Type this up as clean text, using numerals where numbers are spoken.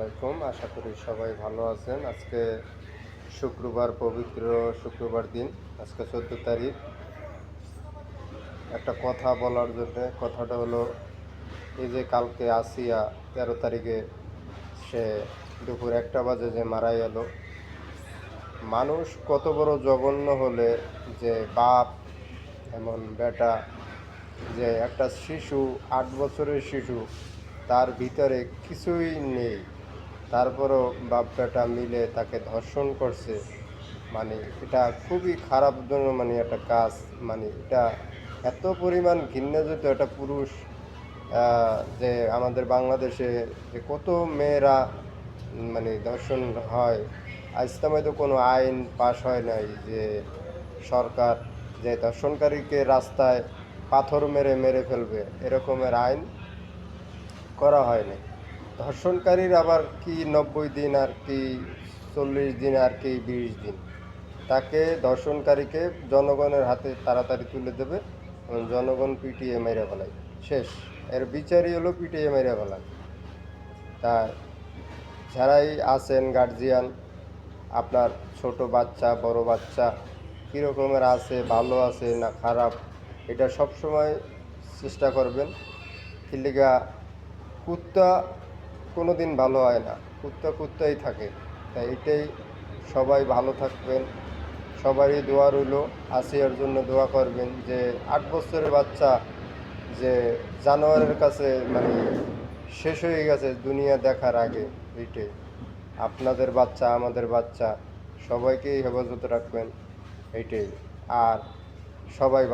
আলাইকুম। আশা করি সবাই ভালো আছেন। আজকে শুক্রবার, পবিত্র শুক্রবার দিন। আজকে 14 তারিখ। একটা কথা বলার জন্যে, কথাটা হলো এই যে কালকে আসিয়া 13 তারিখে সে দুপুর 1টা বাজে যে মারা গেল। মানুষ কত বড় জঘন্য হলে যে বাপ এমন বেটা, যে একটা শিশু 8 বছরের শিশু, তার ভিতরে কিছুই নেই, তারপরও বাপ বেটা মিলে তাকে ধর্ষণ করছে। মানে এটা খুবই খারাপ জন্য একটা কাজ। এটা এত পরিমাণ ঘৃণ্যজাত একটা পুরুষ, যে আমাদের বাংলাদেশে যে কত মেয়েরা ধর্ষণ হয়। আজ তো কোনো আইন পাশ হয় নাই যে সরকার যে ধর্ষণকারীকে রাস্তায় পাথর মেরে মেরে ফেলবে, এরকমের আইন করা হয়নি। ধর্ষণকারীর আবার কি 90 দিন, আর কি 40 দিন, আর কি 20 দিন, তাকে ধর্ষণকারীকে জনগণের হাতে তাড়াতাড়ি তুলে দেবে এবং জনগণ পিটিয়ে মেরে ফেলায়। শেষ। এর বিচারই হলো পিটিয়ে মেরে ফেলায়। তা যারাই আছেন গার্জিয়ান, আপনার ছোট বাচ্চা বড় বাচ্চা কীরকমের আছে, ভালো আছে না খারাপ, এটা সবসময় চেষ্টা করবেন। কিলিগা কুত্তা কোনো দিন ভালো হয় না, কুত্তা কুত্তাই থাকে। তাই এটাই, সবাই ভালো থাকবেন। সবারই দোয়া রইল। আসিয়ার জন্য দোয়া করবেন যে 8 বছরের বাচ্চা, যে জানোয়ারের কাছে শেষ হয়ে গেছে দুনিয়া দেখার আগে। এইটাই আপনাদের বাচ্চা, আমাদের বাচ্চা, সবাইকেই হেফাজতে রাখবেন। এইটাই। আর সবাই ভালো।